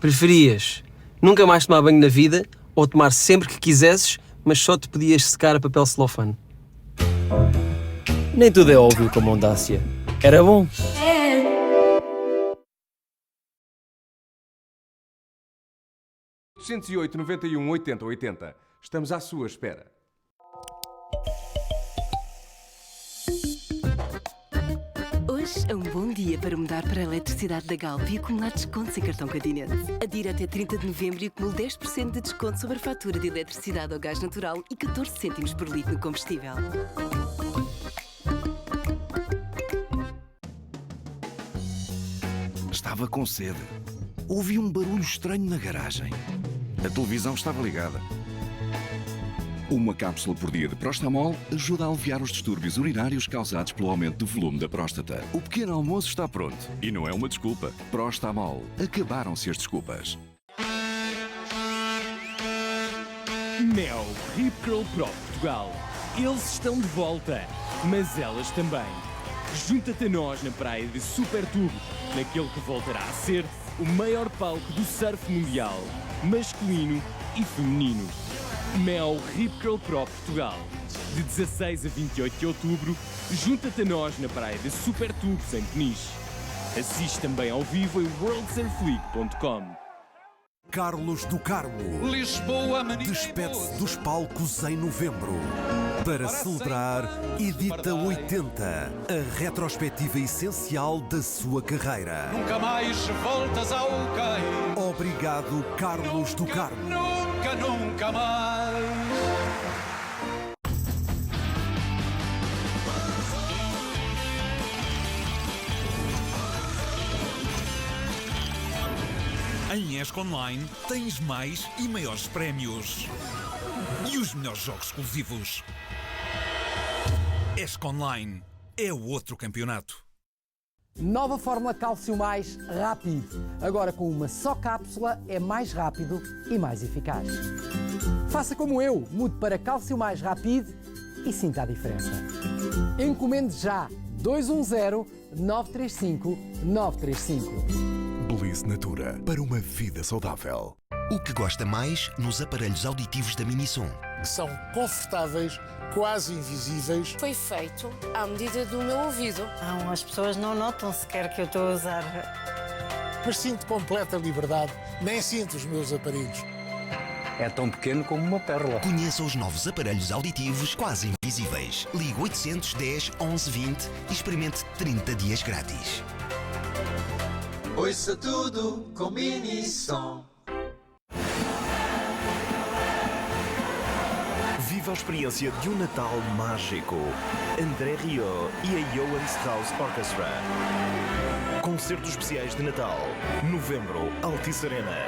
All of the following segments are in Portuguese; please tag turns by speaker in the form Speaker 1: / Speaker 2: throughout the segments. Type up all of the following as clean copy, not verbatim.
Speaker 1: Preferias nunca mais tomar banho na vida ou tomar sempre que quisesses, mas só te podias secar a papel celofane? Nem tudo é óbvio com a Mondácia. Era bom.
Speaker 2: 108 91 80 80. Estamos à sua espera.
Speaker 3: Hoje é um bom dia para mudar para a eletricidade da Galp e acumular desconto sem cartão continente. Adira até 30 de novembro e acumule 10% de desconto sobre a fatura de eletricidade ao gás natural e 14 cêntimos por litro no combustível.
Speaker 4: Estava com sede. Ouvi um barulho estranho na garagem. A televisão estava ligada. Uma cápsula por dia de Prostamol ajuda a aliviar os distúrbios urinários causados pelo aumento do volume da próstata. O pequeno almoço está pronto. E não é uma desculpa. Prostamol. Acabaram-se as desculpas.
Speaker 5: Mel Rip Curl Pro Portugal. Eles estão de volta, mas elas também. Junta-te a nós na praia de Super Tubo, naquele que voltará a ser o maior palco do surf mundial, masculino e feminino. Mel Rip Curl Pro Portugal. De 16 a 28 de outubro, junta-te a nós na praia de Super Tubos em Peniche. Assiste também ao vivo em worldsurfleague.com.
Speaker 6: Carlos do Carmo
Speaker 7: Lisboa,
Speaker 6: despede-se dos palcos em novembro para celebrar Edita 80, a retrospectiva essencial da sua carreira.
Speaker 7: Nunca mais voltas ao cair.
Speaker 6: Obrigado, Carlos do Carmo.
Speaker 7: Nunca, nunca mais.
Speaker 8: Em ESC Online tens mais e maiores prémios. E os melhores jogos exclusivos. ESC Online é o outro campeonato.
Speaker 9: Nova fórmula Cálcio Mais Rápido. Agora com uma só cápsula é mais rápido e mais eficaz. Faça como eu, mude para Cálcio Mais Rápido e sinta a diferença. Encomende já 210 935 935.
Speaker 6: Bliss Natura, para uma vida saudável.
Speaker 10: O que gosta mais nos aparelhos auditivos da Minisom?
Speaker 11: São confortáveis, quase invisíveis.
Speaker 12: Foi feito à medida do meu ouvido.
Speaker 13: Não, as pessoas não notam sequer que eu estou a usar.
Speaker 11: Mas sinto completa liberdade, nem sinto os meus aparelhos.
Speaker 14: É tão pequeno como uma pérola.
Speaker 10: Conheça os novos aparelhos auditivos quase invisíveis. Ligue 810 11 20 e experimente 30 dias grátis.
Speaker 15: Ouça tudo com Minisom.
Speaker 16: Viva a experiência de um Natal mágico. André Rieu e a Johann Strauss Orchestra. Concertos especiais de Natal. Novembro, Altice Arena.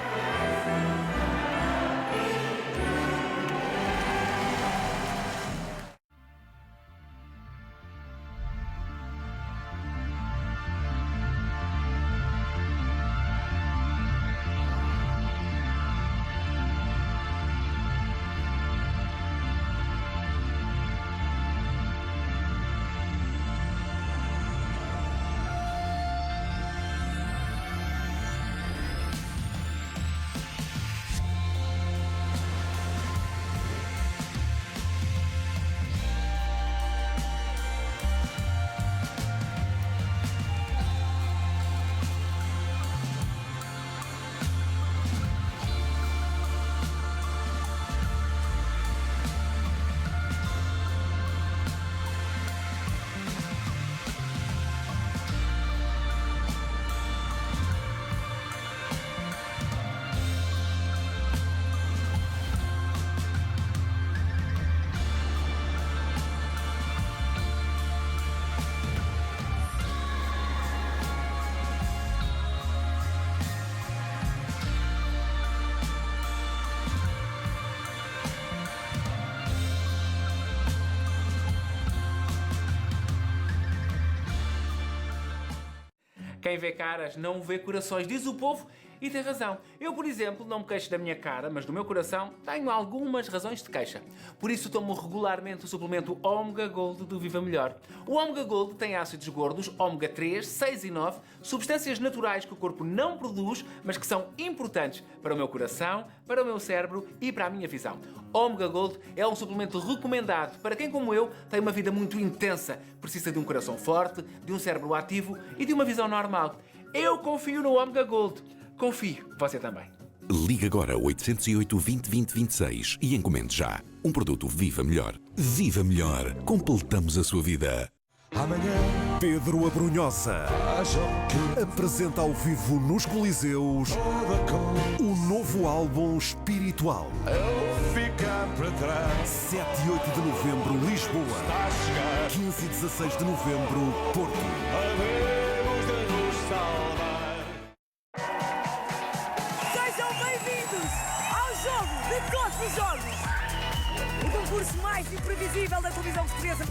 Speaker 17: Quem vê caras não vê corações, diz o povo, E tem razão. Eu, por exemplo, não me queixo da minha cara, mas do meu coração tenho algumas razões de queixa. Por isso tomo regularmente o suplemento Omega Gold do Viva Melhor. O Omega Gold tem ácidos gordos Ômega 3, 6 e 9, substâncias naturais que o corpo não produz, mas que são importantes para o meu coração, para o meu cérebro e para a minha visão. Omega Gold é um suplemento recomendado para quem, como eu, tem uma vida muito intensa, precisa de um coração forte, de um cérebro ativo e de uma visão normal. Eu confio no Omega Gold. Confio, você também.
Speaker 4: Ligue agora 808 20 20 26 e encomende já. Um produto Viva Melhor. Viva Melhor. Completamos a sua vida.
Speaker 6: Amanhã, Pedro Abrunhosa apresenta ao vivo nos Coliseus o novo álbum Espiritual. 7 e 8 de novembro, Lisboa. 15 e 16 de novembro, Porto.
Speaker 18: Sejam bem-vindos ao jogo de todos os jogos. O concurso mais imprevisível da televisão portuguesa.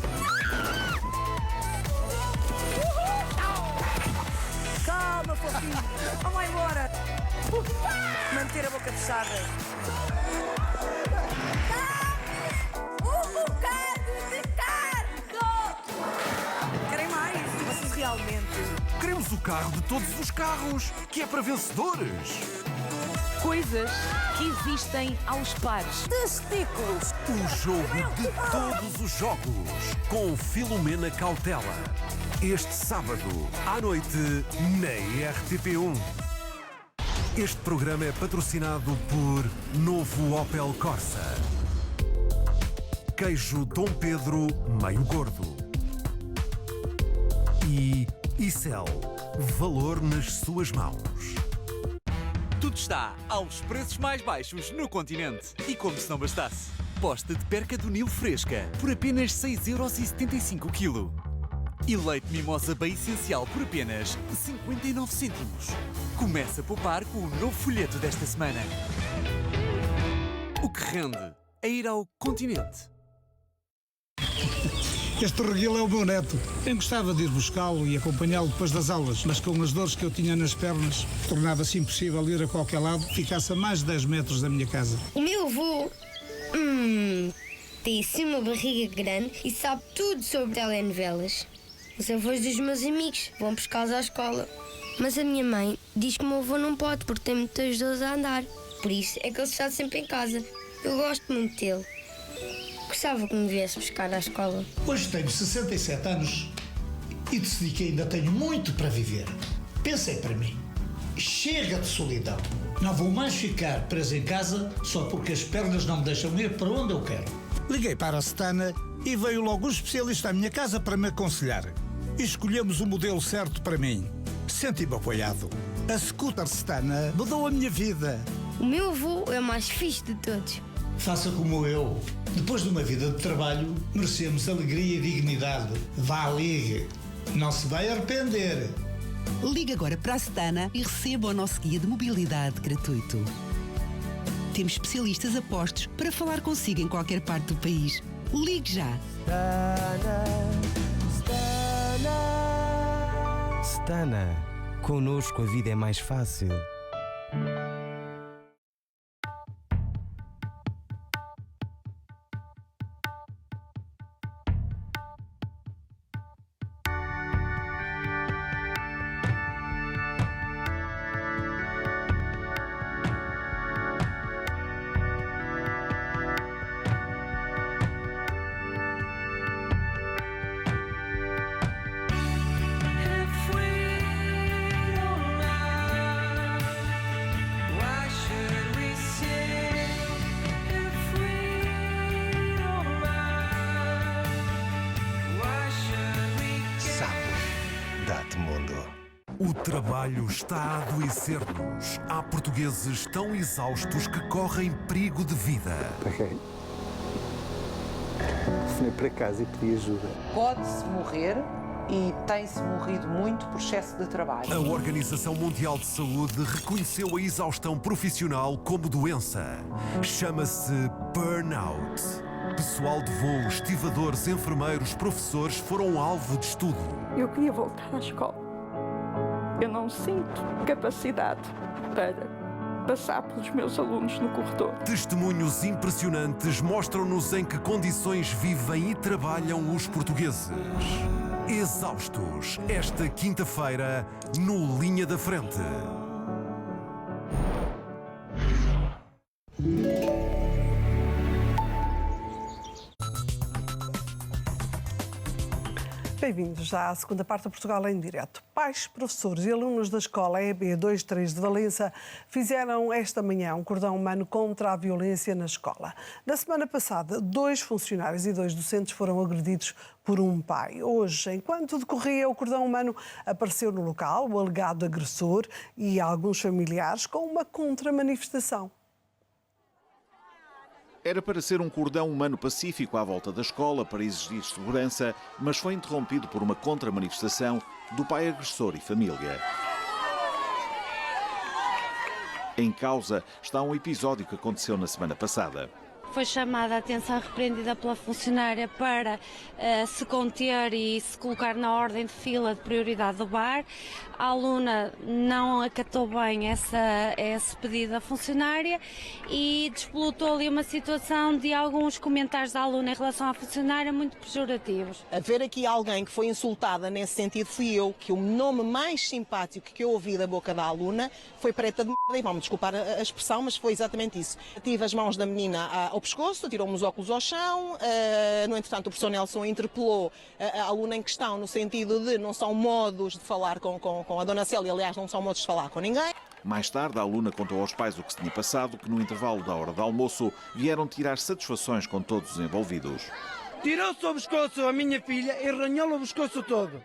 Speaker 18: Calma, fofinho. Vamos lá embora. Manter a boca fechada. Um bocado de carro. Querem mais? Vocês realmente...
Speaker 6: Queremos o carro de todos os carros, que é para vencedores.
Speaker 18: Coisas que existem aos pares. Testículos.
Speaker 6: O jogo de todos os jogos, com Filomena Cautela. Este sábado, à noite, na RTP1. Este programa é patrocinado por Novo Opel Corsa. Queijo Dom Pedro meio gordo. E Icel, valor nas suas mãos.
Speaker 19: Tudo está aos preços mais baixos no continente. E como se não bastasse, posta de perca do Nilo fresca por apenas 6,75€ o quilo. E leite mimosa bem essencial por apenas 59 cêntimos. Começa a poupar com o novo folheto desta semana. O que rende é ir ao continente.
Speaker 20: Este reguilo é o meu neto. Eu gostava de ir buscá-lo e acompanhá-lo depois das aulas, mas com as dores que eu tinha nas pernas, tornava-se impossível ir a qualquer lado, ficasse a mais de 10 metros da minha casa.
Speaker 21: O meu avô tem assim uma barriga grande e sabe tudo sobre telenovelas. Os avós dos meus amigos vão buscá-los à escola. Mas a minha mãe diz que o meu avô não pode porque tem muitas dores a andar. Por isso é que ele está sempre em casa. Eu gosto muito dele. Gostava que me viesse buscar à escola.
Speaker 11: Hoje tenho 67 anos e decidi que ainda tenho muito para viver. Pensei para mim, chega de solidão. Não vou mais ficar preso em casa só porque as pernas não me deixam ir para onde eu quero.
Speaker 20: Liguei para a Stana e veio logo um especialista à minha casa para me aconselhar. E escolhemos o modelo certo para mim. Senti-me apoiado. A Scooter Stana mudou a minha vida.
Speaker 21: O meu avô é o mais fixe de todos.
Speaker 11: Faça como eu. Depois de uma vida de trabalho, merecemos alegria e dignidade. Vá, ligue. Não se vai arrepender.
Speaker 22: Ligue agora para a Stana e receba o nosso guia de mobilidade gratuito. Temos especialistas a postos para falar consigo em qualquer parte do país. Ligue já.
Speaker 23: Stana. Connosco a vida é mais fácil.
Speaker 6: O trabalho está a adoecer-nos. Há portugueses tão exaustos que correm perigo de vida.
Speaker 14: Paguei. Fui para casa e pedi ajuda.
Speaker 24: Pode-se morrer e tem-se morrido muito por excesso de trabalho.
Speaker 6: A Organização Mundial de Saúde reconheceu a exaustão profissional como doença. Chama-se burnout. Pessoal de voo, estivadores, enfermeiros, professores foram alvo de estudo.
Speaker 25: Eu queria voltar à escola.
Speaker 1: Eu não sinto capacidade para passar pelos meus alunos no corredor.
Speaker 6: Testemunhos impressionantes mostram-nos em que condições vivem e trabalham os portugueses. Exaustos, esta quinta-feira, no Linha da Frente.
Speaker 2: Bem-vindos à segunda parte do Portugal em Direto. Pais, professores e alunos da escola EB 23 de Valença fizeram esta manhã um cordão humano contra a violência na escola. Na semana passada, 2 funcionários e 2 docentes foram agredidos por um pai. Hoje, enquanto decorria o cordão humano, apareceu no local o alegado agressor e alguns familiares com uma contramanifestação.
Speaker 3: Era para ser um cordão humano pacífico à volta da escola para exigir segurança, mas foi interrompido por uma contramanifestação do pai agressor e família. Em causa está um episódio que aconteceu na semana passada.
Speaker 5: Foi chamada a atenção repreendida pela funcionária para se conter e se colocar na ordem de fila de prioridade do bar. A aluna não acatou bem esse pedido da funcionária e despolutou ali uma situação de alguns comentários da aluna em relação à funcionária muito pejorativos.
Speaker 25: Haver aqui alguém que foi insultada nesse sentido fui eu, que o nome mais simpático que eu ouvi da boca da aluna foi preta de merda, e vão-me desculpar a expressão, mas foi exatamente isso. Tive as mãos da menina ao pescoço, tirou-me os óculos ao chão, no entretanto o professor Nelson interpelou a aluna em questão no sentido de não são modos de falar com a dona Célia, aliás não são modos de falar com ninguém.
Speaker 3: Mais tarde, a aluna contou aos pais o que se tinha passado, que no intervalo da hora de almoço vieram tirar satisfações com todos os envolvidos.
Speaker 26: Tirou-se o pescoço a minha filha e arranhou-lhe o pescoço todo.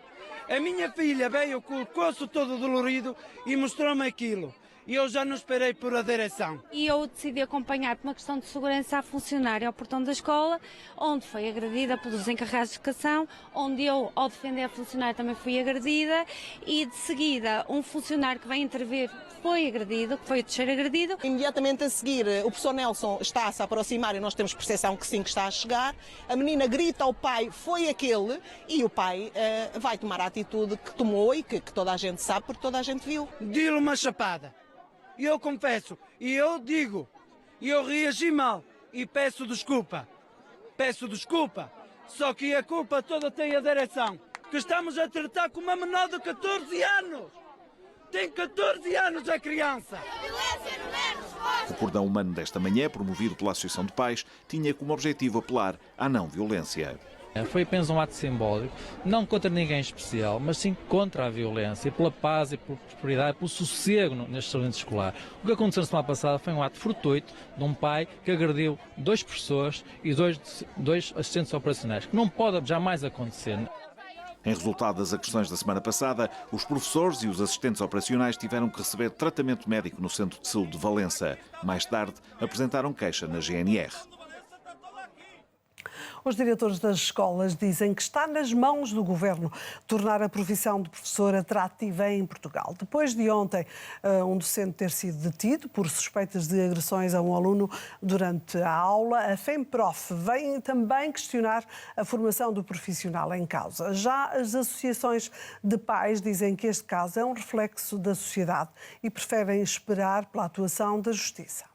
Speaker 26: A minha filha veio com o pescoço todo dolorido e mostrou-me aquilo. E eu já não esperei por a direção.
Speaker 5: E eu decidi acompanhar por uma questão de segurança a funcionária ao portão da escola, onde foi agredida pelos encarregados de educação, onde eu, ao defender a funcionária, também fui agredida, e de seguida um funcionário que veio intervir foi agredido, que foi o terceiro agredido.
Speaker 25: Imediatamente a seguir, o professor Nelson está a se aproximar e nós temos percepção que sim, que está a chegar. A menina grita ao pai, foi aquele, e o pai vai tomar a atitude que tomou e que toda a gente sabe, porque toda a gente viu.
Speaker 26: Deu-lhe uma chapada. E eu confesso, e eu digo, e eu reagi mal, e peço desculpa. Peço desculpa, só que a culpa toda tem a direção, que estamos a tratar com uma menor de 14 anos. Tem 14 anos a criança. A violência não é resposta.
Speaker 3: O cordão humano desta manhã, promovido pela Associação de Pais, tinha como objetivo apelar à não violência.
Speaker 27: Foi apenas um ato simbólico, não contra ninguém especial, mas sim contra a violência, pela paz e pela prosperidade, pelo sossego neste estabelecimento escolar. O que aconteceu na semana passada foi um ato fortuito de um pai que agrediu 2 professores e dois assistentes operacionais, que não pode jamais acontecer.
Speaker 3: Em resultado das agressões da semana passada, os professores e os assistentes operacionais tiveram que receber tratamento médico no Centro de Saúde de Valença. Mais tarde, apresentaram queixa na GNR.
Speaker 2: Os diretores das escolas dizem que está nas mãos do governo tornar a profissão de professor atrativa em Portugal. Depois de ontem um docente ter sido detido por suspeitas de agressões a um aluno durante a aula, a FEMPROF vem também questionar a formação do profissional em causa. Já as associações de pais dizem que este caso é um reflexo da sociedade e preferem esperar pela atuação da Justiça.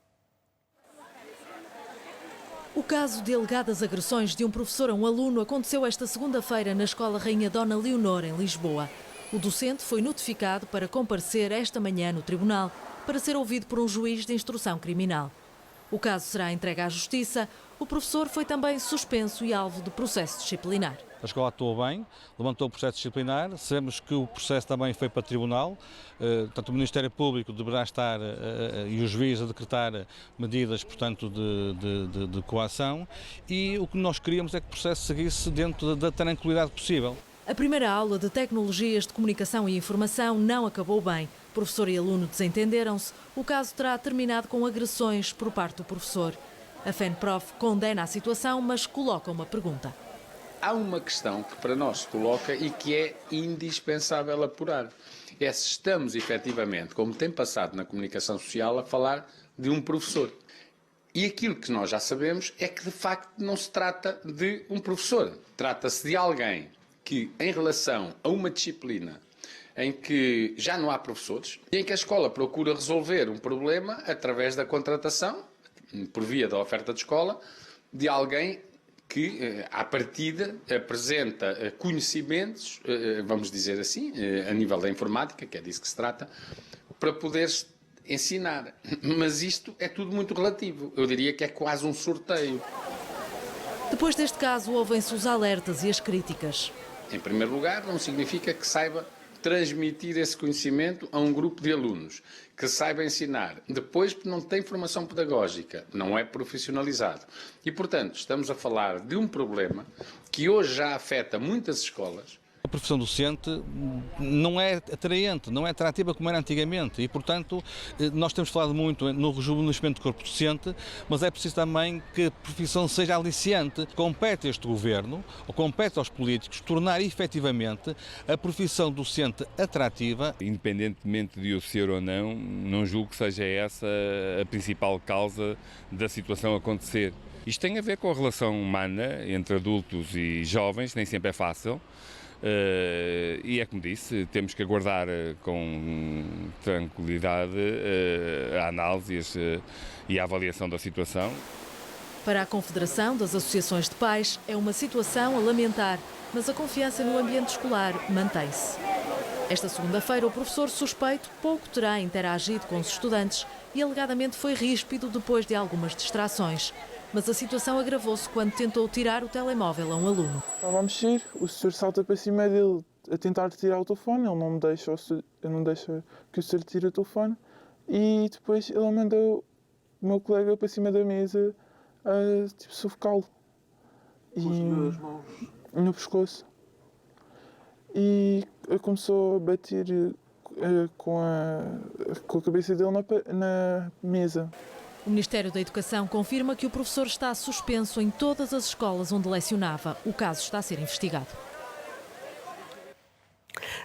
Speaker 28: O caso de alegadas agressões de um professor a um aluno aconteceu esta segunda-feira na Escola Rainha Dona Leonor, em Lisboa. O docente foi notificado para comparecer esta manhã no tribunal para ser ouvido por um juiz de instrução criminal. O caso será entregue à Justiça. O professor foi também suspenso e alvo de processo disciplinar.
Speaker 29: A escola atuou bem, levantou o processo disciplinar, sabemos que o processo também foi para tribunal, portanto o Ministério Público deverá estar e o juiz a decretar medidas, portanto, de coação, e o que nós queríamos é que o processo seguisse dentro da tranquilidade possível.
Speaker 28: A primeira aula de Tecnologias de Comunicação e Informação não acabou bem. Professor e aluno desentenderam-se. O caso terá terminado com agressões por parte do professor. A FEMPROF condena a situação, mas coloca uma pergunta.
Speaker 30: Há uma questão que para nós se coloca e que é indispensável apurar. É se estamos efetivamente, como tem passado na comunicação social, a falar de um professor. E aquilo que nós já sabemos é que de facto não se trata de um professor. Trata-se de alguém que, em relação a uma disciplina em que já não há professores e em que a escola procura resolver um problema através da contratação, por via da oferta de escola, de alguém que, à partida, apresenta conhecimentos, vamos dizer assim, a nível da informática, que é disso que se trata, para poder ensinar. Mas isto é tudo muito relativo. Eu diria que é quase um sorteio.
Speaker 28: Depois deste caso, ouvem-se os alertas e as críticas.
Speaker 30: Em primeiro lugar, não significa que saiba transmitir esse conhecimento a um grupo de alunos, que saiba ensinar. Depois, não tem formação pedagógica, não é profissionalizado. E, portanto, estamos a falar de um problema que hoje já afeta muitas escolas.
Speaker 29: A profissão docente não é atraente, não é atrativa como era antigamente e, portanto, nós temos falado muito no rejuvenescimento do corpo docente, mas é preciso também que a profissão seja aliciante. Compete a este Governo, ou compete aos políticos, tornar efetivamente a profissão docente atrativa.
Speaker 4: Independentemente de o ser ou não, não julgo que seja essa a principal causa da situação acontecer. Isto tem a ver com a relação humana entre adultos e jovens, nem sempre é fácil. E é como disse, temos que aguardar com tranquilidade a análise e a avaliação da situação.
Speaker 28: Para a Confederação das Associações de Pais, é uma situação a lamentar, mas a confiança no ambiente escolar mantém-se. Esta segunda-feira, o professor suspeito pouco terá interagido com os estudantes e alegadamente foi ríspido depois de algumas distrações. Mas a situação agravou-se quando tentou tirar o telemóvel a um aluno.
Speaker 7: Estava a mexer, o senhor salta para cima dele a tentar tirar o telefone, ele não me deixa, eu não deixo que o senhor tire o telefone e depois ele mandou o meu colega para cima da mesa a sufocá-lo. Com as mãos? No pescoço. E começou a bater com a cabeça dele na mesa.
Speaker 28: O Ministério da Educação confirma que o professor está suspenso em todas as escolas onde lecionava. O caso está a ser investigado.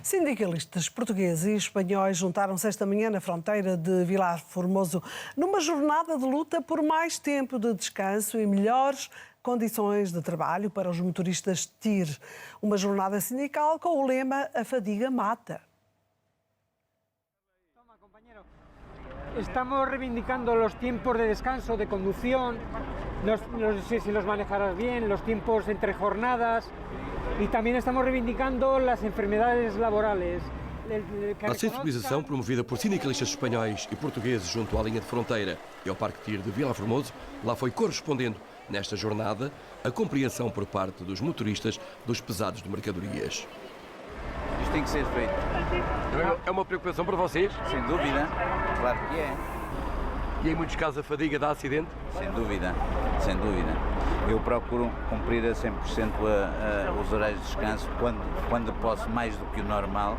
Speaker 2: Sindicalistas portugueses e espanhóis juntaram-se esta manhã na fronteira de Vilar Formoso numa jornada de luta por mais tempo de descanso e melhores condições de trabalho para os motoristas de TIR. Uma jornada sindical com o lema "A fadiga mata".
Speaker 8: Estamos reivindicando los tiempos de descanso, de conducción, si los manejarás bien, los tiempos entre jornadas y también estamos reivindicando las enfermedades laborales.
Speaker 9: A sensibilização promovida por sindicalistas espanhóis e portugueses junto à linha de fronteira e ao Parque TIR de Vilar Formoso lá foi correspondendo, nesta jornada, a compreensão por parte dos motoristas dos pesados de mercadorias.
Speaker 10: Isto tem que ser feito.
Speaker 9: É uma preocupação para vocês?
Speaker 10: Sem dúvida, claro que é.
Speaker 9: E em muitos casos a fadiga dá acidente?
Speaker 10: Sem dúvida, sem dúvida. Eu procuro cumprir a 100% os horários de descanso, quando posso mais do que o normal,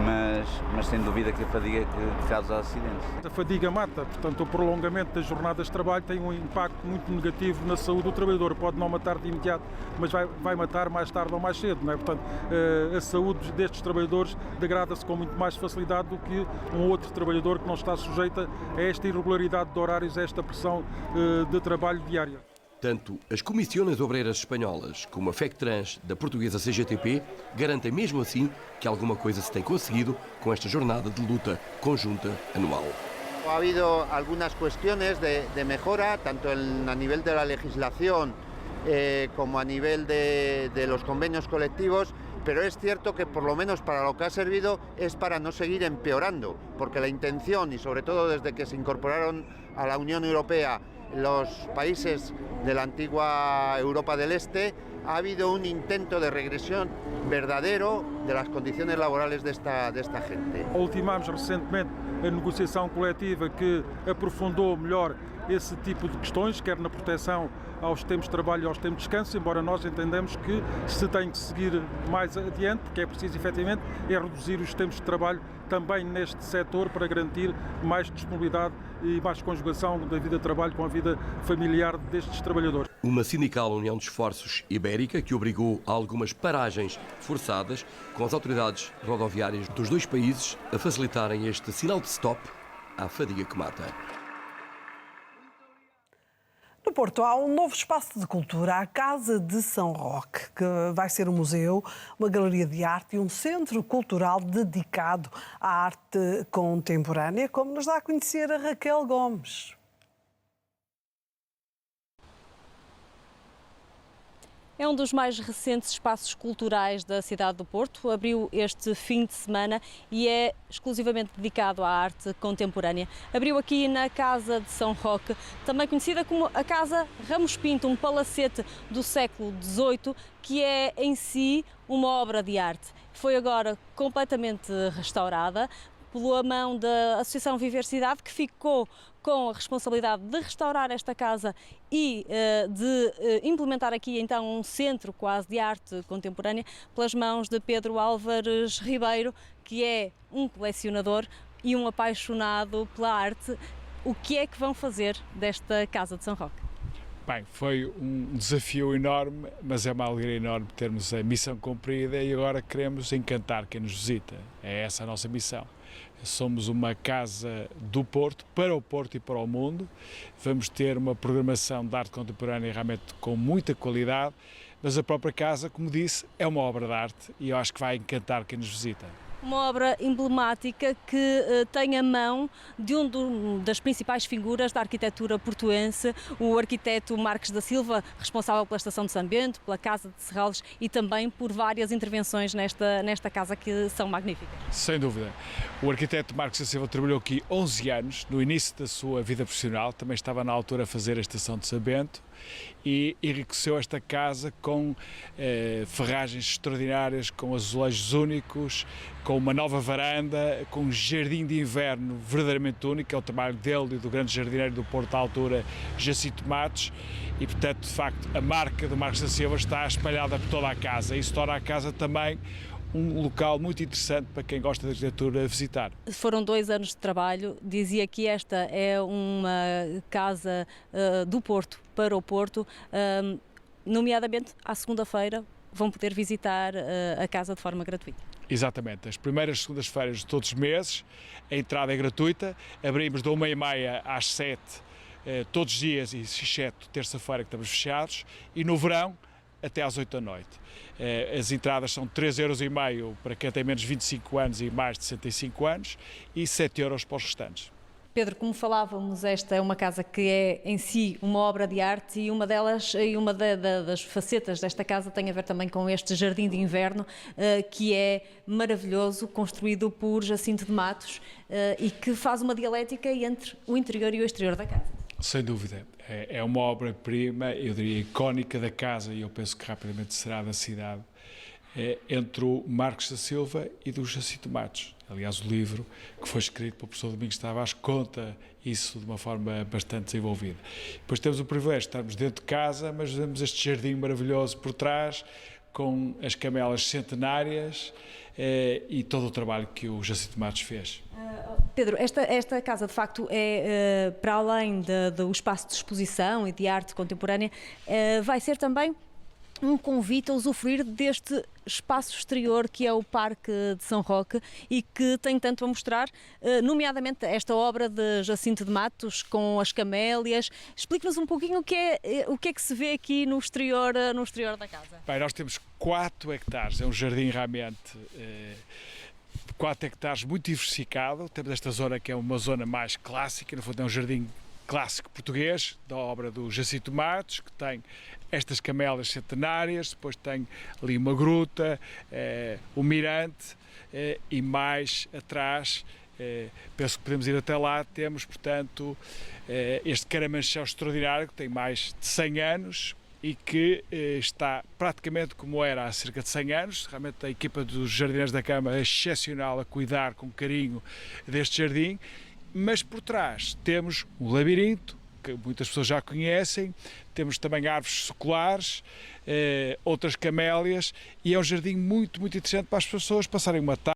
Speaker 10: mas sem dúvida que a fadiga que causa acidentes.
Speaker 12: A fadiga mata, portanto o prolongamento das jornadas de trabalho tem um impacto muito negativo na saúde do trabalhador. Pode não matar de imediato, mas vai matar mais tarde ou mais cedo, não é? Portanto, a saúde destes trabalhadores degrada-se com muito mais facilidade do que um outro trabalhador que não está sujeito a esta irregularidade de horários, a esta pressão de trabalho diária.
Speaker 9: Tanto as comissiones obreiras espanholas como a FECTRANS da portuguesa CGTP garantem mesmo assim que alguma coisa se tem conseguido com esta jornada de luta conjunta anual.
Speaker 13: Ha habido algunas cuestiones de mejora, tanto a nivel de la legislación como a nivel de los convenios colectivos, pero es cierto que por lo menos para lo que ha servido es para no seguir empeorando, porque la intención, y sobre todo desde que se incorporaron a la Unión Europea los países de la antigua Europa del Este, ha habido un intento de regresión verdadero de las condiciones laborales de esta gente.
Speaker 12: Ultimamos recentemente a negociação coletiva que aprofundou melhor esse tipo de questões, quer na proteção aos tempos de trabalho e aos tempos de descanso, embora nós entendemos que se tem que seguir mais adiante, porque é preciso efetivamente reduzir os tempos de trabalho também neste setor para garantir mais disponibilidade e mais conjugação da vida de trabalho com a vida familiar destes trabalhadores.
Speaker 9: Uma sindical união de esforços ibérica que obrigou a algumas paragens forçadas com as autoridades rodoviárias dos dois países a facilitarem este sinal de stop à fadiga que mata.
Speaker 2: No Porto há um novo espaço de cultura, a Casa de São Roque, que vai ser um museu, uma galeria de arte e um centro cultural dedicado à arte contemporânea, como nos dá a conhecer a Raquel Gomes.
Speaker 11: É um dos mais recentes espaços culturais da cidade do Porto. Abriu este fim de semana e é exclusivamente dedicado à arte contemporânea. Abriu aqui na Casa de São Roque, também conhecida como a Casa Ramos Pinto, um palacete do século XVIII, que é em si uma obra de arte. Foi agora completamente restaurada pela mão da Associação Viver Cidade, que ficou com a responsabilidade de restaurar esta casa e de implementar aqui então um centro quase de arte contemporânea, pelas mãos de Pedro Álvares Ribeiro, que é um colecionador e um apaixonado pela arte. O que é que vão fazer desta Casa de São Roque?
Speaker 15: Bem, foi um desafio enorme, mas é uma alegria enorme termos a missão cumprida e agora queremos encantar quem nos visita. É essa a nossa missão. Somos uma casa do Porto, para o Porto e para o mundo. Vamos ter uma programação de arte contemporânea realmente com muita qualidade, mas a própria casa, como disse, é uma obra de arte e eu acho que vai encantar quem nos visita.
Speaker 11: Uma obra emblemática que tem a mão de das principais figuras da arquitetura portuense, o arquiteto Marques da Silva, responsável pela Estação de São Bento, pela Casa de Serralves e também por várias intervenções nesta casa que são magníficas.
Speaker 15: Sem dúvida. O arquiteto Marques da Silva trabalhou aqui 11 anos, no início da sua vida profissional, também estava na altura a fazer a Estação de São Bento e enriqueceu esta casa com ferragens extraordinárias, com azulejos únicos, com uma nova varanda, com um jardim de inverno verdadeiramente único, é o trabalho dele e do grande jardineiro do Porto à altura, Jacinto Matos, e portanto, de facto, a marca do Marques da Silva está espalhada por toda a casa. Isso torna a casa também um local muito interessante para quem gosta de arquitetura visitar.
Speaker 11: Foram 2 anos de trabalho, dizia que esta é uma casa do Porto, para o Porto, nomeadamente à segunda-feira vão poder visitar a casa de forma gratuita.
Speaker 15: Exatamente, as primeiras segundas-feiras de todos os meses, a entrada é gratuita, abrimos de 1h30 às 7 todos os dias, exceto terça-feira que estamos fechados, e no verão até às 8 da noite. As entradas são 3,5 € para quem tem menos de 25 anos e mais de 65 anos e 7 € para os restantes.
Speaker 11: Pedro, como falávamos, esta é uma casa que é em si uma obra de arte e uma das facetas desta casa tem a ver também com este jardim de inverno que é maravilhoso, construído por Jacinto de Matos e que faz uma dialética entre o interior e o exterior da casa.
Speaker 15: Sem dúvida. É uma obra-prima, eu diria, icónica da casa e eu penso que rapidamente será da cidade, entre o Marques da Silva e do Jacinto Matos. Aliás, o livro que foi escrito pelo professor Domingos Tavares conta isso de uma forma bastante desenvolvida. Depois temos o privilégio de estarmos dentro de casa, mas vemos este jardim maravilhoso por trás, com as camelas centenárias e todo o trabalho que o Jacinto Matos fez.
Speaker 11: Pedro, esta casa de facto é, para além do espaço de exposição e de arte contemporânea, vai ser também um convite a usufruir deste espaço exterior que é o Parque de São Roque e que tem tanto a mostrar, nomeadamente esta obra de Jacinto de Matos com as camélias. Explique-nos um pouquinho o que é que se vê aqui no exterior da casa.
Speaker 15: Bem, nós temos 4 hectares, é um jardim realmente 4 hectares muito diversificado. Temos esta zona que é uma zona mais clássica, no fundo é um jardim clássico português, da obra do Jacinto Matos, que tem estas camélias centenárias, depois tem ali uma gruta, o mirante e mais atrás, penso que podemos ir até lá, temos portanto este caramanchão extraordinário que tem mais de 100 anos e que está praticamente como era há cerca de 100 anos. Realmente a equipa dos jardineiros da Câmara é excepcional a cuidar com carinho deste jardim, mas por trás temos um labirinto, que muitas pessoas já conhecem, temos também árvores seculares, outras camélias, e é um jardim muito, muito interessante para as pessoas passarem uma tarde